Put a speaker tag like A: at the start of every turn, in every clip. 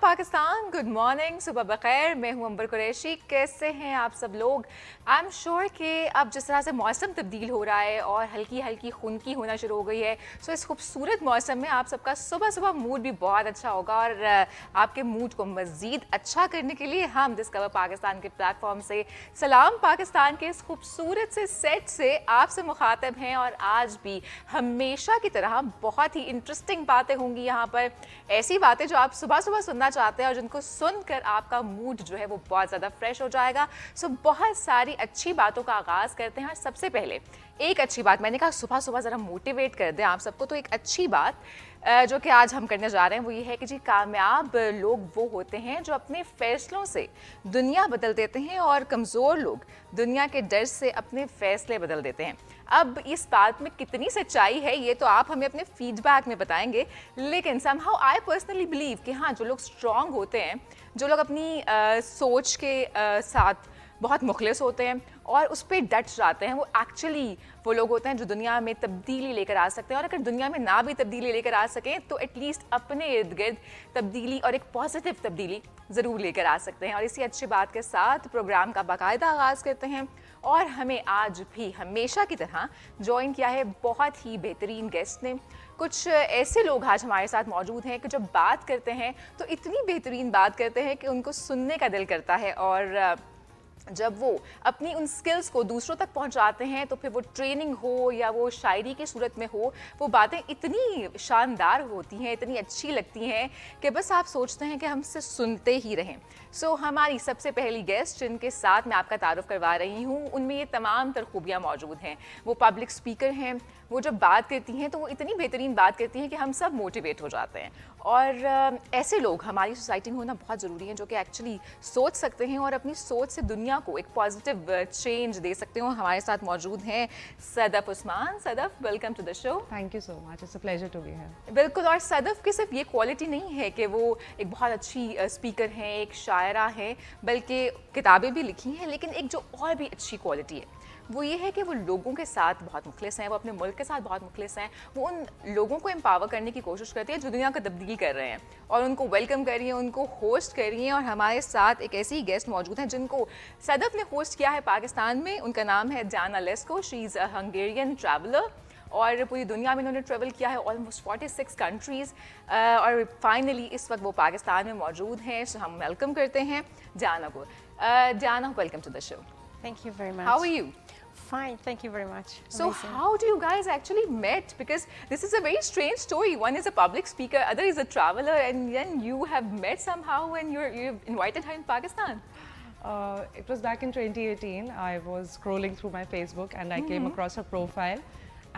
A: Pakistan, good morning, सुबह बखैर। मैं हूं अंबर कुरैशी। कैसे हैं आप सब लोग? आई एम श्योर कि अब जिस तरह से मौसम तब्दील हो रहा है और हल्की हल्की खुनकी होना शुरू हो गई है, सो इस खूबसूरत मौसम में आप सबका सुबह सुबह मूड भी बहुत अच्छा होगा। और आपके मूड को मज़ीद अच्छा करने के लिए हम डिस्कवर पाकिस्तान के प्लेटफॉर्म से सलाम पाकिस्तान के इस खूबसूरत से सेट से आपसे मुखातब हैं। और आज भी हमेशा की तरह बहुत ही इंटरेस्टिंग बातें होंगी यहाँ पर, ऐसी बातें जो आप सुबह सुबह सुनना चाहते हैं और जिनको सुनकर आपका मूड जो है वो बहुत ज़्यादा फ्रेश हो जाएगा। सो बहुत सारी अच्छी बातों का आगाज़ करते हैं। और सबसे पहले एक अच्छी बात, मैंने कहा सुबह सुबह ज़रा मोटिवेट कर दें आप सबको, तो एक अच्छी बात जो कि आज हम करने जा रहे हैं वो ये है कि जी कामयाब लोग वो होते हैं जो अपने फैसलों से दुनिया बदल देते हैं और कमज़ोर लोग दुनिया के डर से अपने फैसले बदल देते हैं। अब इस बात में कितनी सच्चाई है ये तो आप हमें अपने फीडबैक में बताएंगे, लेकिन समहाउ आई पर्सनली बिलीव कि हाँ, जो लोग स्ट्रॉन्ग होते हैं, जो लोग अपनी सोच के साथ बहुत मुखलिस होते हैं और उस पर डट जाते हैं, वो एक्चुअली वो लोग होते हैं जो दुनिया में तब्दीली लेकर आ सकते हैं। और अगर दुनिया में ना भी तब्दीली लेकर आ सकें तो एटलीस्ट अपने इर्द गिर्द तब्दीली और एक पॉजिटिव तब्दीली ज़रूर लेकर आ सकते हैं। और इसी अच्छी बात के साथ प्रोग्राम का बाकायदा आगाज़ करते हैं। और हमें आज भी हमेशा की तरह ज्वाइन किया है बहुत ही बेहतरीन गेस्ट ने। कुछ ऐसे लोग आज हमारे साथ मौजूद हैं कि जब बात करते हैं तो इतनी बेहतरीन बात करते हैं कि उनको सुनने का दिल करता है। और जब वो अपनी उन स्किल्स को दूसरों तक पहुंचाते हैं तो फिर वो ट्रेनिंग हो या वो शायरी की सूरत में हो, वो बातें इतनी शानदार होती हैं, इतनी अच्छी लगती हैं कि बस आप सोचते हैं कि हमसे सुनते ही रहें। सो हमारी सबसे पहली गेस्ट जिनके साथ मैं आपका तारुफ करवा रही हूँ, उनमें ये तमाम तर खूबियाँ मौजूद हैं। वो पब्लिक स्पीकर हैं, वो जब बात करती हैं तो वो इतनी बेहतरीन बात करती हैं कि हम सब मोटिवेट हो जाते हैं। और ऐसे लोग हमारी सोसाइटी में होना बहुत ज़रूरी है जो कि एक्चुअली सोच सकते हैं और अपनी सोच से दुनिया को एक पॉजिटिव चेंज दे सकते हो। हमारे साथ मौजूद हैं Sadaf Usman. Sadaf, welcome to the show.
B: Thank you so much, it's a pleasure to be here.
A: बिल्कुल। और सदफ की सिर्फ ये क्वालिटी नहीं है कि वो एक बहुत अच्छी स्पीकर हैं, एक शायरा हैं, बल्कि किताबें भी लिखी हैं, लेकिन एक जो और भी अच्छी क्वालिटी है वो ये है कि वो लोगों के साथ बहुत मुखलिस हैं, वो अपने मुल्क के साथ बहुत मुखलिस हैं। वो उन लोगों को एम्पावर करने की कोशिश करती है जो दुनिया को तब्दील कर रहे हैं, और उनको वेलकम कर रही हैं, उनको होस्ट कर रही हैं। और हमारे साथ एक ऐसी गेस्ट मौजूद हैं जिनको सदफ ने होस्ट किया है पाकिस्तान में। उनका नाम है Diana LESCO. She is a Hungarian traveller और पूरी दुनिया में इन्होंने ट्रैवल किया है, ऑलमोस्ट 46 कंट्रीज़। और फाइनली इस वक्त वो पाकिस्तान में मौजूद हैं। सो हम वेलकम करते हैं डायना को। Diana, welcome to the show.
C: Thank you very much.
A: How are you?
C: Fine, thank you very much.
A: So
C: Amazing.
A: how do you guys actually met? Because this is a very strange story. One is a public speaker, other is a traveler, and then you have met somehow and you've invited her in Pakistan.
B: It was back in 2018. I was scrolling through my Facebook and I came across her profile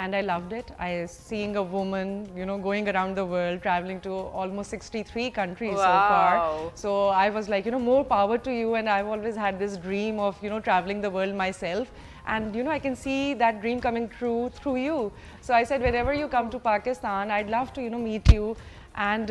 B: and I loved it. I seeing a woman, you know, going around the world, traveling to almost 63 countries so far. So I was like, you know, more power to you. And I've always had this dream of, you know, traveling the world myself. And, you know, I can see that dream coming true through you. So I said, whenever you come to Pakistan, I'd love to, you know, meet you. And,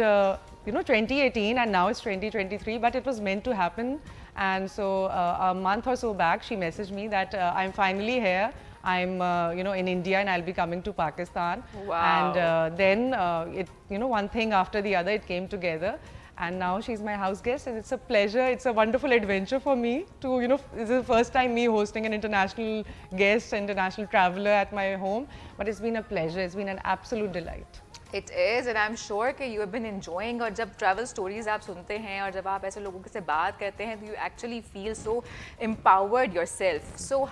B: you know, 2018 and now it's 2023, but it was meant to happen. And so a month or so back, she messaged me that I'm finally here. I'm, you know, in India and I'll be coming to Pakistan.
A: Wow.
B: And then it, you know, one thing after the other, it came together. And now she's my house guest and it's a pleasure. It's a wonderful adventure for me to, you know, this is the first time me hosting an international guest, international traveler at my home. But it's been a pleasure. It's been an absolute delight.
A: It is, and I'm sure कि you have been enjoying. और जब travel stories आप सुनते हैं और जब आप ऐसे लोगों से बात करते हैं तो you actually feel so empowered yourself. So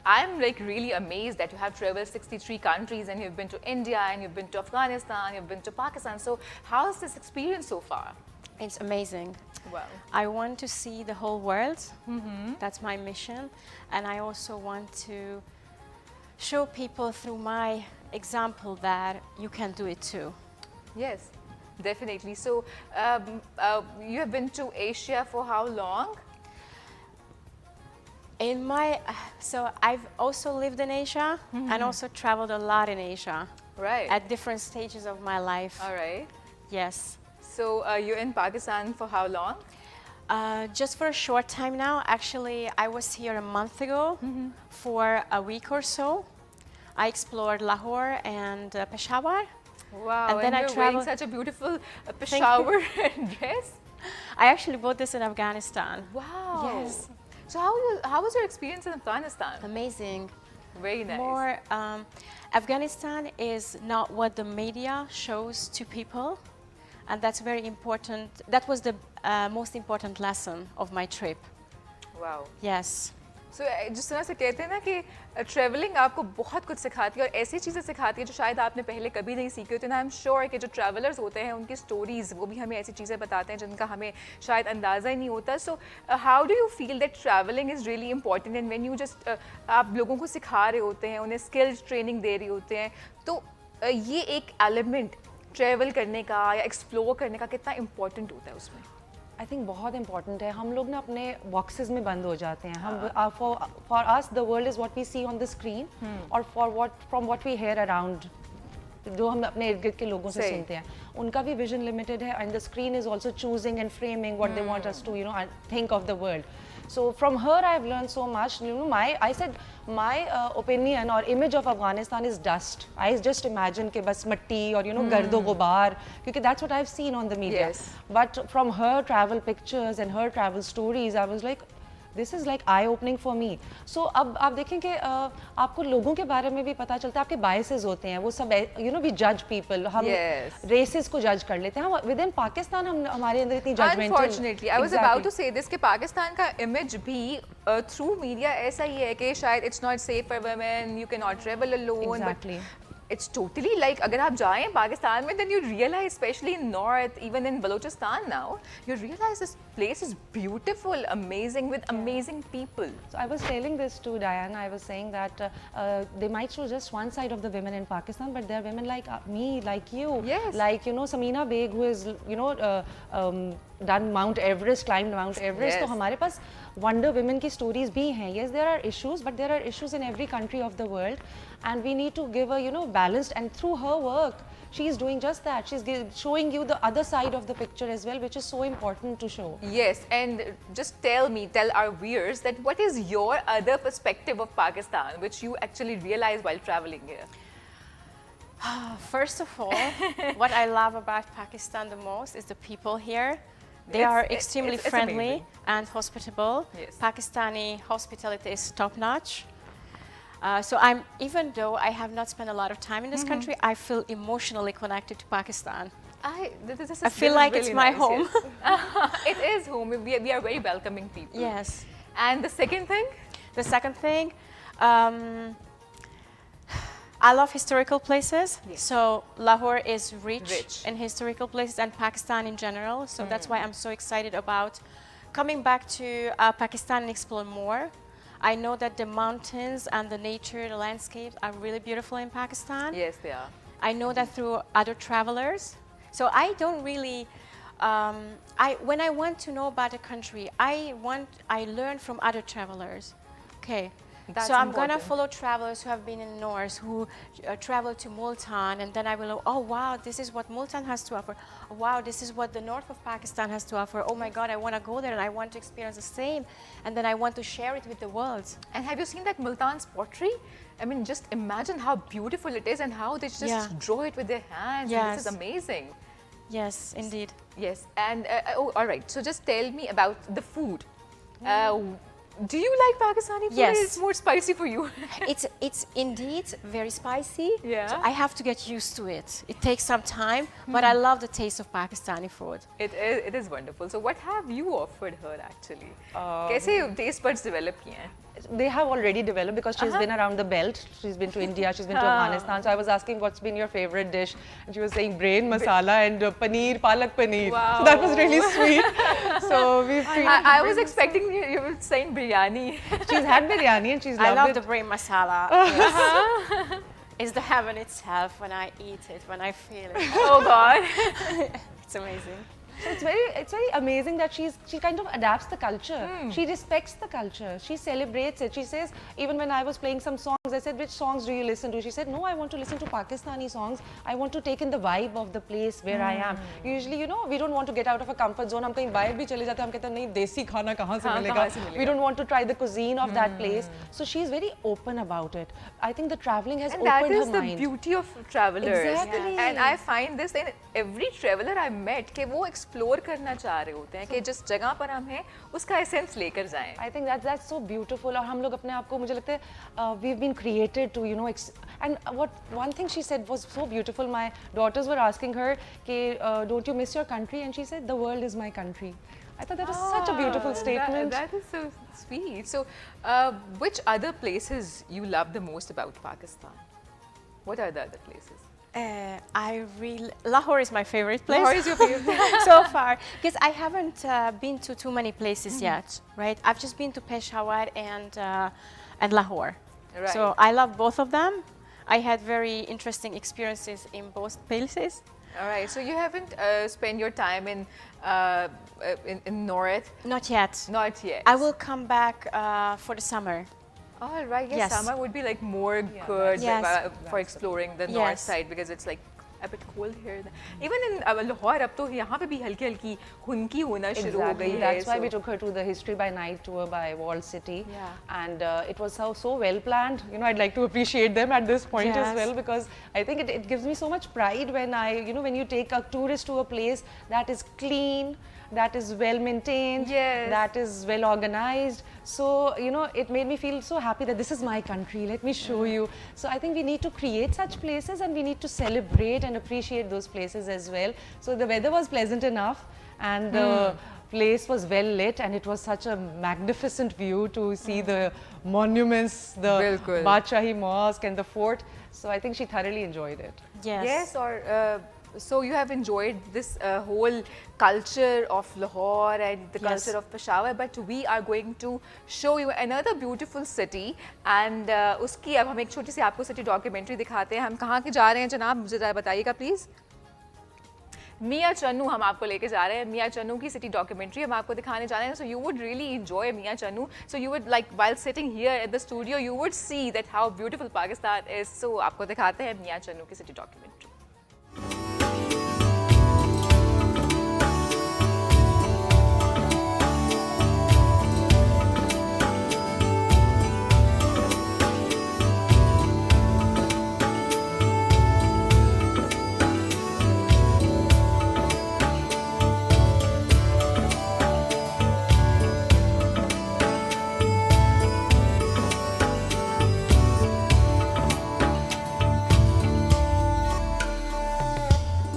A: I'm like really amazed that you have traveled 63 countries and you've been to India and you've been to Afghanistan, you've been to Pakistan. So how's this experience so far?
C: It's amazing.
A: Well,
C: I want to see the whole world. That's my mission. And I also want to show people through my example that you can do it too.
A: yes, definitely. So you have been to Asia for how long?
C: So I've also lived in Asia and also traveled a lot in Asia.
A: Right.
C: At different stages of my life.
A: All right.
C: Yes.
A: So you're in Pakistan for how long?
C: Just for a short time now. Actually, I was here a month ago for a week or so. I explored Lahore and Peshawar.
A: Wow,
C: And then I
A: you're wearing
C: traveled.
A: such a beautiful
C: you.
A: Peshawar dress.
C: I actually bought this in Afghanistan.
A: Wow.
C: Yes.
A: So how was your experience in Afghanistan?
C: Amazing.
A: Very nice.
C: More, Afghanistan is not what the media shows to people, and that's very important. That was the most important lesson of my trip.
A: Wow.
C: Yes.
A: So जिस तरह से कहते हैं ना कि travelling आपको बहुत कुछ सिखाती है और ऐसी चीज़ें सिखाती है जो शायद आपने पहले कभी नहीं सीखी होती। आई एम श्योर कि जो ट्रैवलर्स होते हैं उनकी स्टोरीज़ वो भी हमें ऐसी चीज़ें बताते हैं जिनका हमें शायद अंदाज़ा ही नहीं होता। So how do you feel that travelling is really important and when you just आप लोगों को सिखा रहे होते हैं, उन्हें स्किल्स ट्रेनिंग दे रही होते हैं, तो ये एक एलिमेंट ट्रैवल करने का या एक्सप्लोर करने का कितना इम्पोर्टेंट होता है उसमें?
B: आई थिंक बहुत इंपॉर्टेंट है। हम लोग ना अपने बॉक्सेस में बंद हो जाते हैं। हम for us the world is what we see on the screen, और from what we hear around, जो हम अपने इर्द गिर्द के लोगों से सुनते हैं, उनका भी विजन लिमिटेड है, and the screen is also choosing and framing what they want us to think of the world. So from her I've learned so much. I said my opinion or image of Afghanistan is dust. I just imagine ke bas matti or gardo gubar, because that's what I've seen on the media.
A: Yes.
B: But from her travel pictures and her travel stories, I was like, this is like eye opening for me. So अब आप देखें कि आपको लोगों के बारे में भी पता चलता है, आपके biases होते हैं, वो सब we judge people, हम races को judge कर लेते हैं। हम within Pakistan हम हमारे अंदर इतनी judgmental.
A: Unfortunately, I was about to say this कि पाकिस्तान का image भी through media ऐसा ही है कि शायद it's not safe for women, you cannot travel alone.
B: Exactly.
A: But it's totally like अगर आप जाएं पाकिस्तान में, then you realize, especially in north, even in Balochistan now, you realize this place is beautiful, amazing, with amazing people.
B: So I was telling this to Diane. I was saying that they might show just one side of the women in Pakistan, but there are women like me, like you,
A: Yes.
B: like Samina Beg, who is done Mount Everest, climbed Mount Everest.
A: Yes.
B: तो हमारे पास wonder women की stories भी हैं. Yes, there are issues, but there are issues in every country of the world, and we need to give a balanced. And through her work, she is doing just that. She's showing you the other side of the picture as well, which is so important to show.
A: Yes, and just tell our viewers that what is your other perspective of Pakistan, which you actually realize while traveling here?
C: First of all, what I love about Pakistan the most is the people here. They are extremely friendly and hospitable.
A: Yes.
C: Pakistani hospitality is top-notch. So even though I have not spent a lot of time in this country, I feel emotionally connected to Pakistan. I feel like it's my home.
A: Yes. It is home. We are very welcoming people.
C: Yes.
A: And the second thing?
C: The second thing, I love historical places.
A: Yes.
C: So Lahore is rich in historical places, and Pakistan in general. So that's why I'm so excited about coming back to Pakistan and explore more. I know that the mountains and the nature, the landscapes are really beautiful in Pakistan.
A: Yes, they are.
C: I know that through other travelers. So I don't really, when I want to know about a country, I learn from other travelers. Okay.
A: That's
C: so I'm going to
A: important.
C: follow travelers who have been in North, who travel to Multan, and then I will know, oh wow, this is what Multan has to offer. Oh, wow, this is what the north of Pakistan has to offer. Oh my God, I want to go there and I want to experience the same. And then I want to share it with the world.
A: And have you seen that Multan's pottery? I mean, just imagine how beautiful it is and how they just draw it with their hands.
C: Yes.
A: This is amazing.
C: Yes, indeed.
A: Yes, and all right. So just tell me about the food. Do you like Pakistani food?
C: Yes.
A: Or it's more spicy for you.
C: It's indeed very spicy.
A: Yeah.
C: So I have to get used to it. It takes some time, but I love the taste of Pakistani food.
A: It is wonderful. So what have you offered her actually? कैसे taste buds develop किए हैं?
B: They have already developed because she's been around the belt. She's been to India, she's been to Afghanistan. So I was asking what's been your favorite dish, and she was saying brain masala and paneer, palak paneer.
A: Wow.
B: So that was really sweet. So we've
A: I was expecting you were saying biryani.
B: she's had biryani and she's
C: I
B: loved
C: love
B: it.
C: the brain masala. Yes. It's the heaven itself when I eat it, when I feel it.
A: Oh God.
C: It's amazing.
B: So it's very amazing that she kind of adapts the culture. She respects the culture. She celebrates it. She says, even when I was playing some song I said, which songs do you listen to? She said, no, I want to listen to Pakistani songs. I want to take in the vibe of the place where I am. Usually, you know, we don't want to get out of a comfort zone. हम कहीं बाहर भी चले जाते हैं, हम कहते हैं नहीं देसी खाना कहाँ से मिलेगा? We don't want to try the cuisine of that place. So she's very open about it. I think the traveling has opened her mind.
A: And that is the beauty of travelers.
B: Exactly.
A: And I find this in every traveler I met کہ وہ explore کرنا چاہ رہے ہوتے ہیں کہ جس جگہ پر ہم ہیں اس کا essence لے کر جائیں.
B: I think that's so beautiful. اور ہم لوگ اپنے آپ کو مجھے لگتا ہے we've been created to, you know, and one thing she said was so beautiful. My daughters were asking her कि don't you miss your country? And she said the world is my country. I thought that was such a beautiful statement.
A: That is so sweet. So which other places you love the most about Pakistan? What are the other places?
C: Lahore is my favorite place.
A: Lahore is your favorite
C: so far, because I haven't been to too many places yet, right? I've just been to Peshawar and Lahore.
A: Right.
C: So I love both of them. I had very interesting experiences in both places.
A: All right. So you haven't spent your time in North?
C: Not yet.
A: Not yet.
C: I will come back for the summer.
A: All right. Yes. Summer would be like more good for exploring the north side because it's like a bit cold here. Even in Lahore, अब तो यहाँ पे भी हल्की हल्की खुनकी होना शुरू हो गई है.
B: That's why we took her to the History by Night tour by Walled City. And it was so well planned. You know, I'd like to appreciate them at this point as well, because I think it gives me so much pride when when you take a tourist to a place that is clean, that is well maintained, that is well organized. So, you know, it made me feel so happy that this is my country, let me show you. So I think we need to create such places and we need to celebrate and appreciate those places as well. So the weather was pleasant enough and the place was well lit and it was such a magnificent view to see the monuments, the Badshahi Mosque and the fort. So I think she thoroughly enjoyed it.
A: Yes, or so you have enjoyed this whole culture of Lahore and the culture of Peshawar, but we are going to show you another beautiful city and uski ab hum ek choti si aapko city documentary dikhate hain. Hum kahan ke ja rahe hain janaab, mujhe zara bataiega please. Mia Channu hum aapko leke ja rahe hain. Mia Channu ki city documentary hum aapko dikhane ja rahe hain. So you would really enjoy Mia Channu. So you would, like, while sitting here at the studio, you would see that how beautiful Pakistan is. So aapko dikhate hain Mia Channu ki city documentary.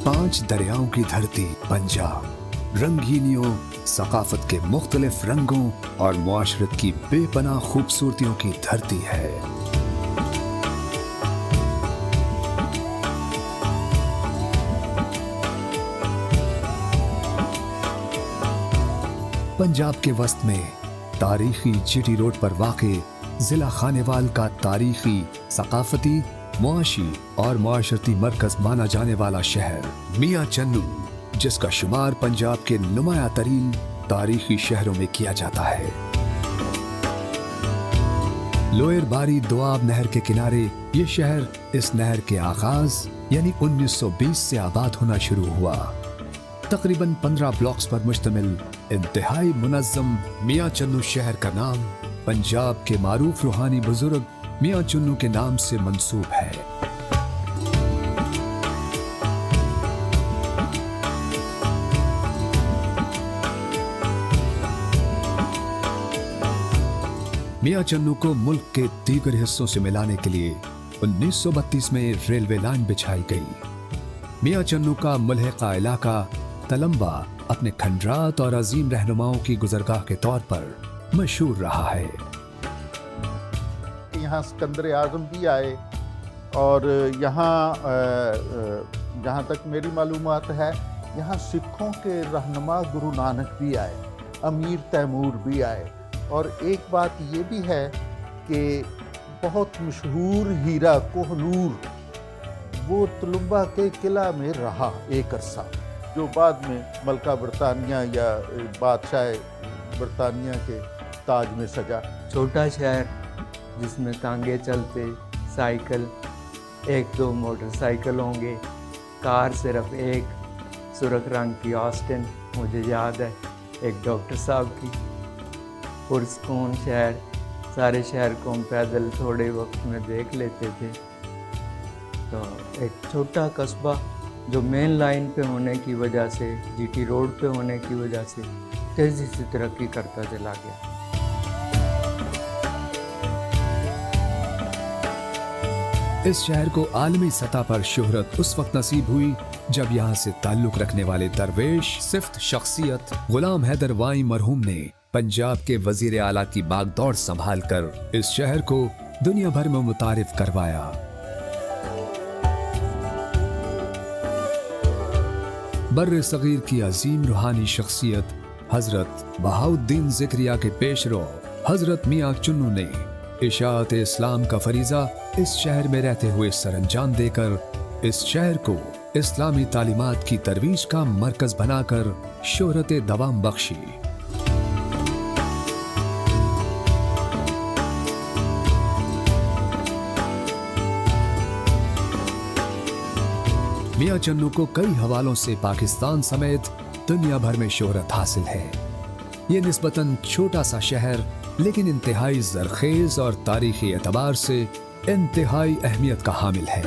D: पांच दरियाओं की धरती पंजाब, रंगीनियों, सकाफत के मुख्तलिफ रंगों और मुआशरत की बेपनाह खूबसूरतियों की धरती है। पंजाब के वस्त में तारीखी जीटी रोड पर वाक़े जिला खानेवाल का तारीखी, सकाफती, मुआशी और मुआशरती मरकज माना जाने वाला शहर मियां चन्नू, जिसका शुमार पंजाब के नुमाया तरीन तारीखी शहरों में किया जाता है। लोयर बारी दोआब नहर के किनारे ये शहर इस नहर के आगाज यानी 1920 से आबाद होना शुरू हुआ। तकरीबन 15 ब्लॉक्स पर मुश्तमिल इंतहाई मुनज़्ज़म मियां चन्नू शहर का नाम पंजाब के मारूफ रूहानी बुजुर्ग मियां चन्नू के नाम से मंसूब है। मियां चन्नू को मुल्क के दीगर हिस्सों से मिलाने के लिए 1932 में रेलवे लाइन बिछाई गई। मियां चन्नू का मुल्हिका इलाका तलम्बा अपने खंडरात और अजीम रहनुमाओं की गुजरगाह के तौर पर मशहूर रहा है।
E: यहाँ सिकंदर आज़म भी आए और यहाँ जहाँ तक मेरी मालूमात है यहाँ सिखों के रहनुमा गुरु नानक भी आए, अमीर तैमूर भी आए। और एक बात ये भी है कि बहुत मशहूर हीरा कोहनूर वो तलुम्बा के किला में रहा एक अरसा, जो बाद में मलका बरतानिया या बादशाह बरतानिया के ताज में सजा।
F: छोटा शहर जिसमें तांगे चलते, साइकिल, 1-2 मोटरसाइकिल होंगे, कार सिर्फ एक, सुर्ख रंग की ऑस्टिन मुझे याद है, एक डॉक्टर साहब की। पुरस्कून शहर, सारे शहर को हम पैदल थोड़े वक्त में देख लेते थे। तो एक छोटा कस्बा जो मेन लाइन पे होने की वजह से, जीटी रोड पे होने की वजह से तेज़ी से तरक्की करता चला गया।
D: इस शहर को आलमी सतह पर शोहरत उस वक्त नसीब हुई जब यहाँ से ताल्लुक रखने वाले दरवेश सिफ्त शख्सियत गुलाम हैदर वाई मरहूम ने पंजाब के वजीर आला की बागदौड़ संभाल कर इस शहर को दुनिया भर में मुतारिफ करवाया। बर्र सगीर की अजीम रूहानी शख्सियत हजरत बहाउद्दीन ज़िक्रिया के पेशरो हजरत मियाँ चुन्नू ने इशाअत इस्लाम का फरीजा इस शहर में रहते हुए सरंजाम देकर इस शहर को इस्लामी तालीमात की तरवीज का मरकज बनाकर शोहरत दवाम बख्शी। मियाँ चन्नू को कई हवालों से पाकिस्तान समेत दुनिया भर में शोहरत हासिल है। ये निस्बतन छोटा सा शहर लेकिन इंतहाई ज़रखेज़ और तारीखी एतबार से इंतहाई अहमियत का हामिल है।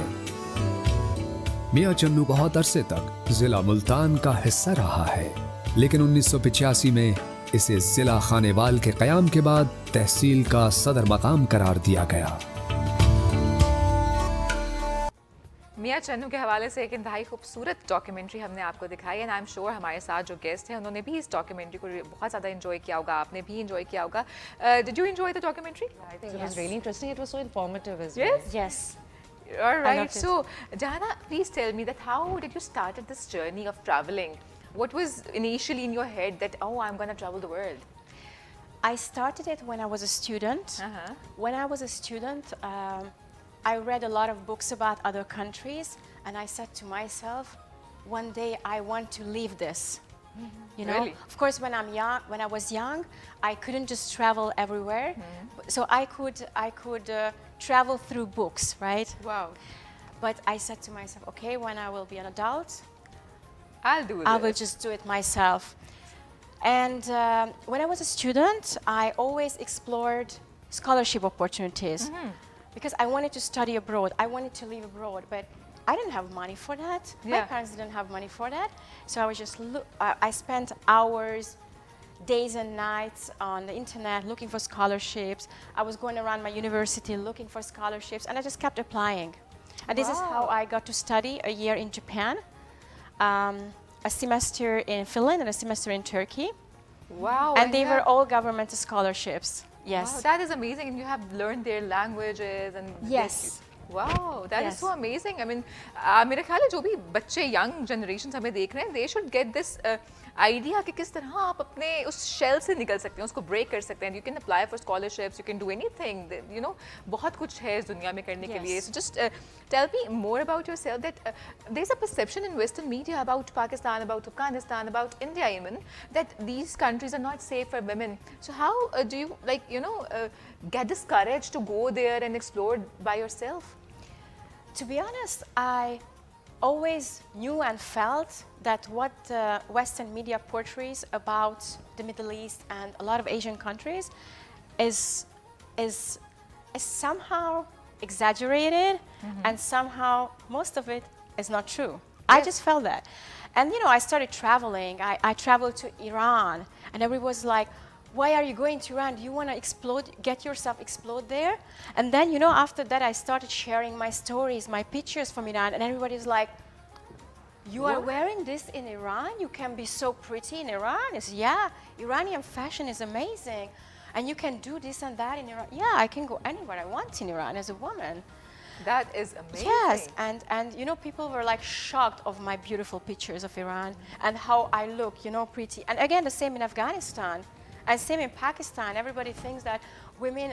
D: मियाँ चन्नू बहुत अरसे तक जिला मुल्तान का हिस्सा रहा है, लेकिन 1985 में इसे जिला खानेवाल के क़याम के बाद तहसील का सदर मकाम करार दिया गया।
A: मियाँ चन्नू के हवाले से एक इंतहाई खूबसूरत डॉक्यूमेंट्री हमने आपको दिखाई है। आई एम श्योर हमारे साथ जो गेस्ट हैं उन्होंने भी इस डॉक्यूमेंट्री को बहुत ज़्यादा एंजॉय किया होगा, आपने भी एंजॉय किया होगा। Did you enjoy the documentary?
B: I think it was really interesting. It was so informative as well.
A: Yes?
C: Yes.
A: All right.
C: loved it.
A: So, Jana, please tell me that how did you started this journey of traveling? What was initially in your head that, oh, I'm going to travel the world?
C: I started it when I was a student. When I was a student, I read a lot of books about other countries, and I said to myself, one day I want to leave this. You know,
A: Really?
C: of course, when I was young, I couldn't just travel everywhere. So I could travel through books, right?
A: Wow.
C: But I said to myself, okay, when I will be an adult,
A: I'll do
C: I will
A: this.
C: just do it myself. And when I was a student, I always explored scholarship opportunities because I wanted to study abroad. I wanted to live abroad, but I didn't have money for that. My
A: Yeah.
C: parents didn't have money for that. So I was just I spent hours, days and nights on the internet looking for scholarships. I was going around my university looking for scholarships, and I just kept applying. And this is how I got to study a year in Japan, a semester in Finland, and a semester in Turkey.
A: Wow.
C: And they
A: you
C: were
A: have-
C: all government scholarships. Yes.
A: Wow, that is amazing. And you have learned their languages and
C: Yes.
A: Wow, that is
C: Yes.
A: so amazing. I mean, मेरे ख्याल है जो भी बच्चे young generations हमें देख रहे हैं, they should get this idea कि किस तरह आप अपने उस shell से निकल सकते हैं, उसको break कर सकते हैं. You can apply for scholarships, you can do anything. You know, बहुत कुछ है इस दुनिया में करने के लिए.
C: Yes.
A: So just tell me more about yourself. That there's a perception in Western media about Pakistan, about Afghanistan, about India even, that these countries are not safe for women. So how do you get this courage to go there and explore by yourself?
C: To be honest, I always knew and felt that what Western media portrays about the Middle East and a lot of Asian countries is somehow exaggerated, and somehow most of it is not true. I just felt that. And I started traveling. I traveled to Iran, and everybody was like, why are you going to Iran? Do you want to explode, get yourself explode there? And then, after that, I started sharing my stories, my pictures from Iran, and everybody's like, you are wearing this in Iran? You can be so pretty in Iran? I said, yeah, Iranian fashion is amazing. And you can do this and that in Iran. Yeah, I can go anywhere I want in Iran as a woman.
A: That is amazing.
C: Yes, and people were like shocked of my beautiful pictures of Iran and how I look, pretty. And again, the same in Afghanistan. And same in Pakistan. Everybody thinks that women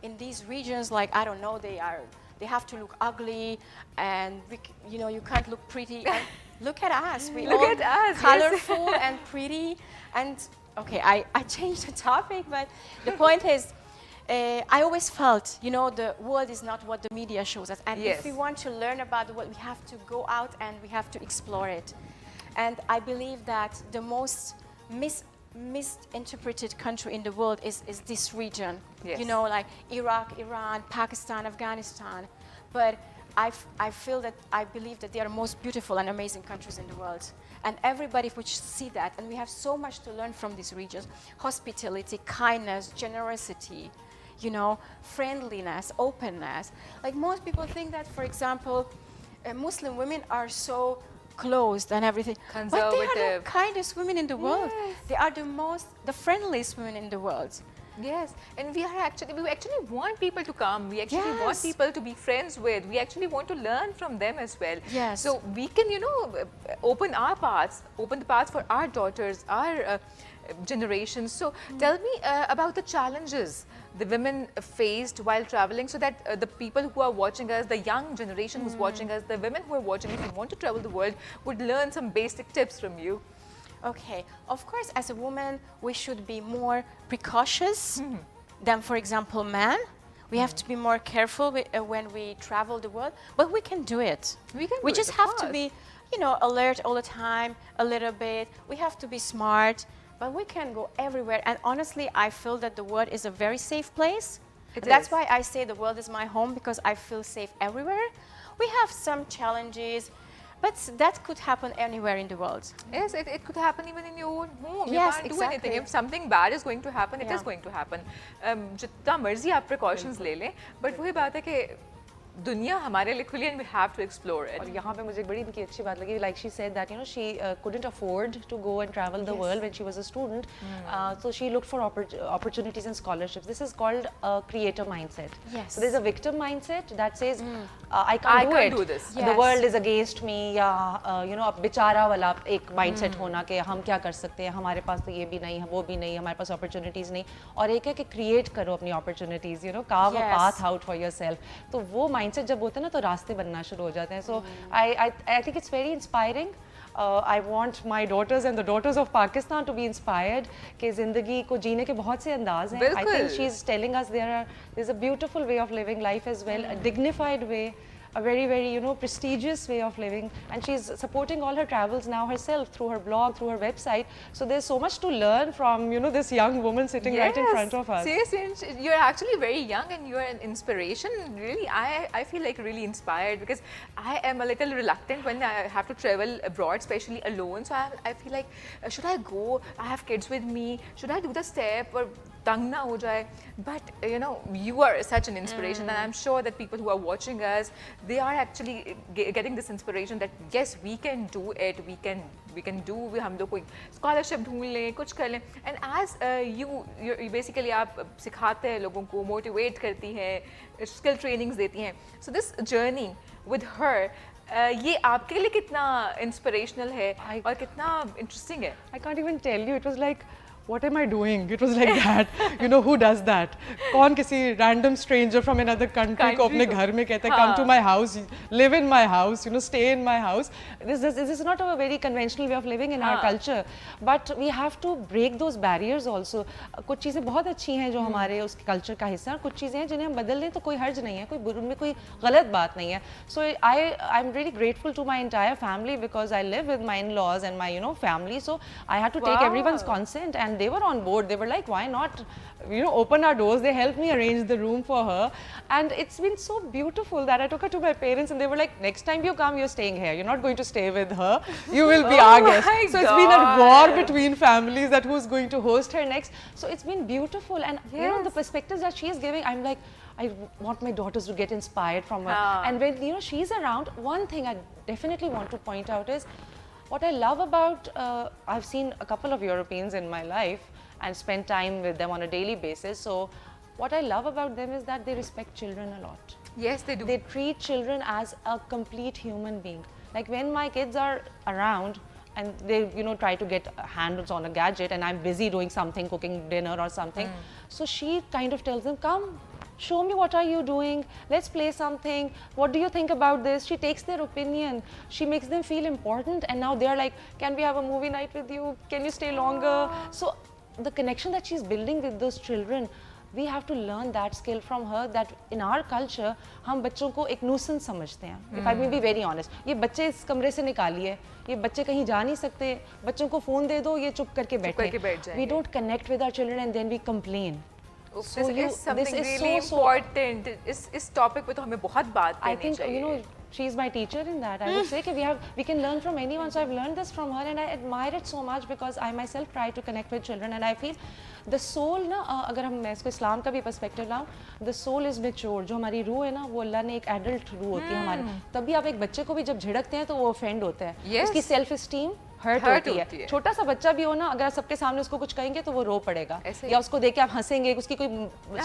C: in these regions, like, I don't know, they have to look ugly, and you can't look pretty. And look at us. We
A: Look
C: all
A: at us, yes.
C: colorful and pretty. And okay, I changed the topic, but the point is, I always felt, you know, the world is not what the media shows us. And
A: Yes.
C: if we want to learn about the world, we have to go out and we have to explore it. And I believe that the most misinterpreted country in the world is this region.
A: Yes.
C: You know, like Iraq, Iran, Pakistan, Afghanistan. But I feel that, I believe that they are the most beautiful and amazing countries in the world. And everybody would see that. And we have so much to learn from these regions. Hospitality, kindness, generosity, you know, friendliness, openness. Like most people think that, for example, Muslim women are so closed and everything. But they are the
A: Conservative.
C: kindest women in the world.
A: Yes.
C: They are the friendliest women in the world.
A: Yes, and we actually want people to come. We actually want
C: Yes.
A: people to be friends with. We actually want to learn from them as well.
C: Yes.
A: So we can, you know, open the paths for our daughters, our generations. So tell me about the challenges the women faced while traveling, so that the people who are watching us, the young generation who's watching us, the women who are watching us, who want to travel the world, would learn some basic tips from you.
C: Okay, of course, as a woman, we should be more precautious than, for example, men. We have to be more careful when we travel the world, but we can do it.
A: We can do
C: We
A: it,
C: just
A: of
C: have to
A: course.
C: be, you know, alert all the time, a little bit. We have to be smart, but we can go everywhere. And honestly, I feel that the world is a very safe place. That's why I say the world is my home, because I feel safe everywhere. We have some challenges, but that could happen anywhere in the world.
A: Yes, it could happen even in your own home.
C: Yes,
A: You can't do
C: exactly.
A: anything. If something bad is going to happen, it
C: Yeah.
A: is going to happen. जितना मर्जी आप precautions ले लें, but वही बात है कि दुनिया हमारे लिए खुली and we have to explore it.
B: और यहाँ पे मुझे एक बड़ी इनकी अच्छी बात लगी, like she said that, you know, she couldn't afford to go and travel the world when she was a student, so she looked for opportunities and scholarships. This is called a creator mindset.
C: Yes.
B: So there's a victim mindset that says I can't
A: do this.
B: The
C: Yes.
B: world is against me, या you know, बेचारा वाला एक mindset होना कि हम क्या कर सकते हैं, हमारे पास तो ये भी नहीं, वो भी नहीं, हमारे पास opportunities नहीं, और एक है कि create करो अपनी opportunities, you know, carve a
C: Yes.
B: path out for yourself. तो वो mindset जब होता है ना तो रास्ते बनना शुरू हो जाते हैं. So I think it's very inspiring. I want my daughters and the daughters of Pakistan to be inspired कि ज़िंदगी को जीने के बहुत से अंदाज हैं. I think
A: बिल्कुल.
B: she's telling us there's a beautiful way of living life as well, a dignified way, a very, very, you know, prestigious way of living, and she's supporting all her travels now herself through her blog, through her website. So there's so much to learn from, you know, this young woman sitting right in front of us.
A: Seriously, and you're actually very young and you're an inspiration. Really, I feel like really inspired, because I am a little reluctant when I have to travel abroad, especially alone. So I feel like, should I go? I have kids with me. Should I do the step or tang na ho jaye? But you know, you are such an inspiration, and I'm sure that people who are watching us, they are actually getting this inspiration that yes, we can do it. We can do. हम लोग कोई scholarship ढूंढ लें, कुछ कर लें. And as you basically आप सिखाते हैं लोगों को, motivate करती हैं, skill trainings देती हैं. So this journey with her, ये आपके लिए कितना inspirational है और कितना interesting है?
B: I can't even tell you. It was like, what am I doing? It was like that. You know, who does that? कौन किसी random stranger from another country को अपने घर में कहता है, come to my house, live in my house, you know, stay in my house. This is not a very conventional way of living in our culture. But we have to break those barriers also. कुछ चीज़ें बहुत अच्छी हैं जो हमारे उस culture का हिस्सा हैं, कुछ चीज़ें हैं जिन्हें हम बदल लें तो कोई हर्ज नहीं है, उनमें कोई गलत बात नहीं है. So I'm really grateful to my entire family, because I live with my in-laws and my, you know, family. So I had to take everyone's consent, and they were on board. They were like, why not, you know, open our doors. They helped me arrange the room for her, and it's been so beautiful that I took her to my parents, and they were like, next time you come, you're staying here. You're not going to stay with her. You will be our guest.
A: my
B: So it's been a
A: God.
B: war between families that who's going to host her next. So it's been beautiful, and you know, the perspectives that she is giving, I'm like, I want my daughters to get inspired from her. And when, you know, she's around, one thing I definitely want to point out is, what I love about, I've seen a couple of Europeans in my life and spent time with them on a daily basis. So what I love about them is that they respect children a lot.
A: Yes, they do.
B: They treat children as a complete human being. Like when my kids are around and they, you know, try to get hands on a gadget and I'm busy doing something, cooking dinner or something. So she kind of tells them, come, show me what are you doing, let's play something, what do you think about this? She takes their opinion, she makes them feel important, and now they're like, can we have a movie night with you, can you stay longer? So the connection that she's building with those children, we have to learn that skill from her, that in our culture हम बच्चों को एक nuisance समझते हैं. If I may be very honest, ये बच्चे इस कमरे से निकालिए, ये बच्चे कहीं जा नहीं सकते, बच्चों को फोन दे दो, ये चुप करके बैठे. We don't connect with our children and then we complain.
A: So this is something really important. इस topic पे तो हमें बहुत बात करनी चाहिए.
B: I think, you know, she's my teacher in that. I would say that we can learn from anyone. So I've learned this from her and I admire it so much because I myself try to connect with children and I feel the soul ना अगर हम मैं इसको इस्लाम का भी perspective लाऊं, the soul is mature. जो हमारी रूह है ना वो अल्लाह ने एक एडल्ट रूह होती है हमारी. तभी आप एक बच्चे को भी जब झिड़कते हैं तो वो ऑफेंड होता है. उसकी सेल्फ एस्टीम हर्ट होती है. छोटा सा बच्चा भी हो ना, अगर सबके सामने उसको कुछ कहेंगे तो वो रो पड़ेगा या उसको देख के आप हंसेंगे, उसकी कोई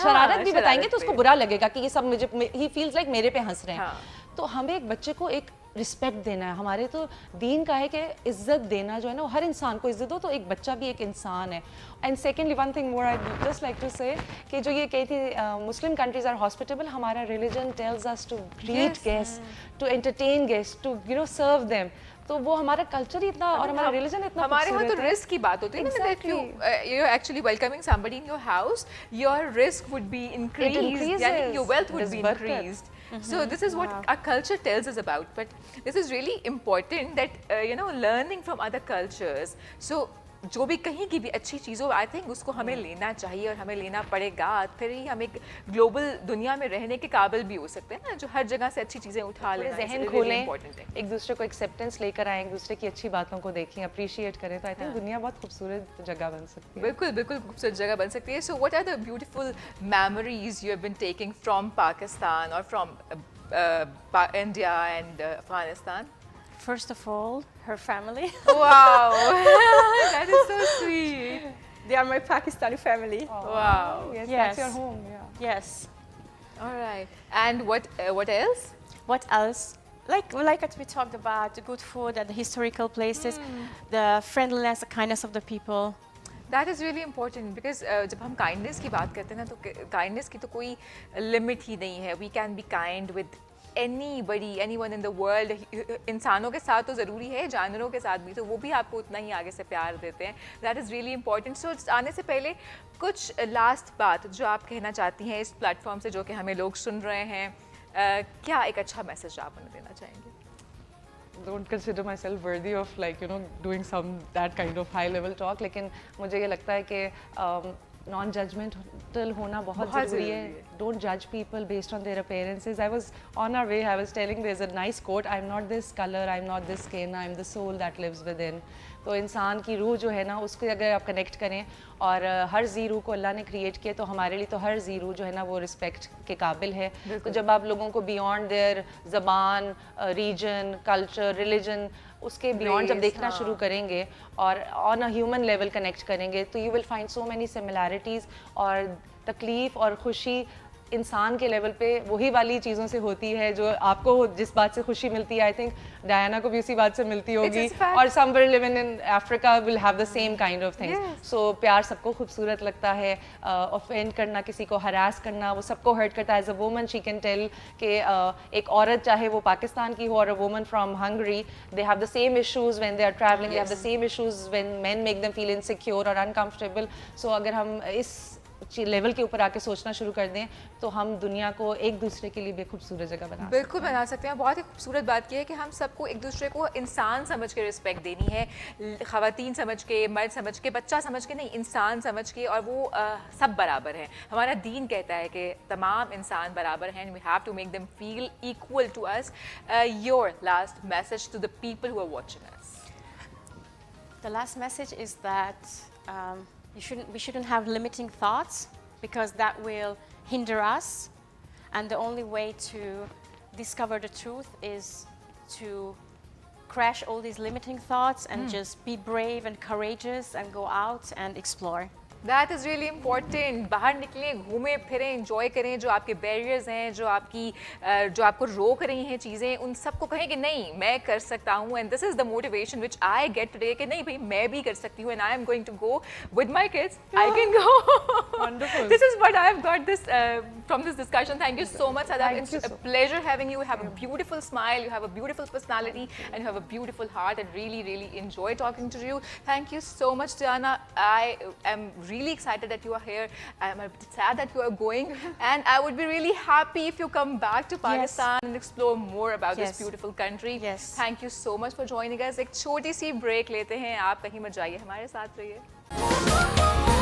B: शरारत भी बताएंगे तो उसको बुरा लगेगा कि ये सब मुझे ही फील्स लाइक मेरे पे हंस रहे हैं. तो हमें एक बच्चे को एक रिस्पेक्ट देना है. हमारे तो दीन का है कि इज्जत देना जो है ना, वो हर इंसान को इज्जत दो. तो एक बच्चा भी एक इंसान है. And secondly one thing more I just like to say कि जो ये कही थी मुस्लिम कंट्रीज आर हॉस्पिटेबल, हमारा religion tells us to greet guest, to entertain guest, to you know serve them. तो वो हमारा कल्चर ही इतना और हमारा रिलीजन इतना
A: हमारे यहाँ तो रिस्क की बात होती है ना, that you actually welcoming somebody in your house, your risk would be increased, यानी your wealth would be increased. So this is what our culture tells us about, but this is really important that you know, learning from other cultures. So जो भी कहीं की भी अच्छी चीज़ों, I think उसको हमें लेना चाहिए और हमें लेना पड़ेगा, फिर ही हम एक ग्लोबल दुनिया में रहने के काबिल भी हो सकते हैं ना, जो हर जगह से अच्छी चीज़ें उठा लेना.
B: ज़हन खोलें, एक दूसरे को एक्सेप्टेंस लेकर आएं, एक दूसरे की अच्छी बातों को देखें, अप्रिशिएट करें, तो आई थिंक दुनिया बहुत खूबसूरत जगह बन सकती है.
A: बिल्कुल बिल्कुल खूबसूरत जगह बन सकती है. So what are the beautiful memories you have been taking from Pakistan और from India and Afghanistan?
C: First of all, her family.
A: Wow, that is so sweet.
C: They are my Pakistani family.
A: Oh, wow.
B: Yes, that's your home. Yeah.
C: Yes.
A: All right. And what else?
C: What else? Like we talked about, the good food and the historical places, the friendliness, the kindness of the people.
A: That is really important because जब हम kindness की बात करते हैं ना, तो kindness की तो कोई limit ही नहीं है. We can be kind with anybody, anyone in the world. इंसानों के साथ तो ज़रूरी है, जानवरों के साथ भी, तो वो भी आपको उतना ही आगे से प्यार देते हैं. That is really important. So आने से पहले कुछ लास्ट बात जो आप कहना चाहती हैं इस प्लेटफॉर्म से, जो कि हमें लोग सुन रहे हैं, क्या एक अच्छा मैसेज आप उन्हें देना चाहेंगे?
B: Don't consider myself worthy of like you know doing some that kind of high level talk, लेकिन मुझे ये लगता है कि non-judgmental होना बहुत ज़रूरी है. Don't judge people based on their appearances. I was on our way, I was telling there's a nice quote, I'm not this color, I'm not this skin, I'm the soul that lives within. तो इंसान की रूह जो है ना, उसको अगर आप कनेक्ट करें और हर जी रूह को अल्लाह ने क्रिएट किया, तो हमारे लिए तो हर जी रूह जो है ना वो रिस्पेक्ट के काबिल है. तो जब आप लोगों को बियॉन्ड देयर ज़बान, रीजन, कल्चर, रिलीजन, उसके बियॉन्ड जब देखना शुरू करेंगे और on a human level connect करेंगे, तो you will find so many similarities. और तकलीफ़ और खुशी इंसान के लेवल पे वही वाली चीज़ों से होती है जो आपको जिस बात से खुशी मिलती है. आई थिंक डायना को भी उसी बात से मिलती होगी, और somewhere living in Africa will have the same kind of things. So प्यार सबको खूबसूरत लगता है. ऑफेंड करना, किसी को हरास करना, वो सबको हर्ट करता है. As a woman she can tell कि एक औरत चाहे वो पाकिस्तान की हो और a woman from Hungary, they have the same issues when they are travelling, they have the same issues when men make them feel insecure और अनकम्फर्टेबल. सो अगर हम इस लेवल के ऊपर आके सोचना शुरू कर दें, तो हम दुनिया को एक दूसरे के लिए भी खूबसूरत जगह बना
A: बिल्कुल बना सकते हैं. बहुत ही खूबसूरत बात यह है कि हम सबको एक दूसरे को इंसान समझ के रिस्पेक्ट देनी है. ख़वातीन समझ के, मर्द समझ के, बच्चा समझ के नहीं, इंसान समझ के, और वो सब बराबर हैं. हमारा दीन कहता है कि तमाम इंसान बराबर हैं. We have to make them feel equal to us. Your last message to the people who are watching us?
C: The last message is that we shouldn't have limiting thoughts, because that will hinder us, and the only way to discover the truth is to crash all these limiting thoughts and just be brave and courageous and go out and explore.
A: That is really important. बाहर निकलें, घूमें फिरें, enjoy करें. जो आपके barriers हैं, जो आपको रोक रही हैं चीज़ें, उन सबको कहें कि नहीं, मैं कर सकता हूँ. And this is the motivation which I get today, कि नहीं भाई, मैं भी कर सकती हूँ, and I am going to go with my kids. I can go.
B: Wonderful.
A: This is what I have got this from this discussion. Thank you so much, Sadaf. It's a pleasure having you. You have a beautiful smile, you have a beautiful personality, and you have a beautiful heart, and really, really enjoy talking to you. Thank you so much, Diana. I am really excited that you are here. I'm a bit sad that you are going, and I would be really happy if you come back to Pakistan and explore more about this beautiful country.
C: Yes.
A: Thank you so much for joining us. एक छोटी सी break लेते हैं, आप कहीं मत जाइए, हमारे साथ रहिए.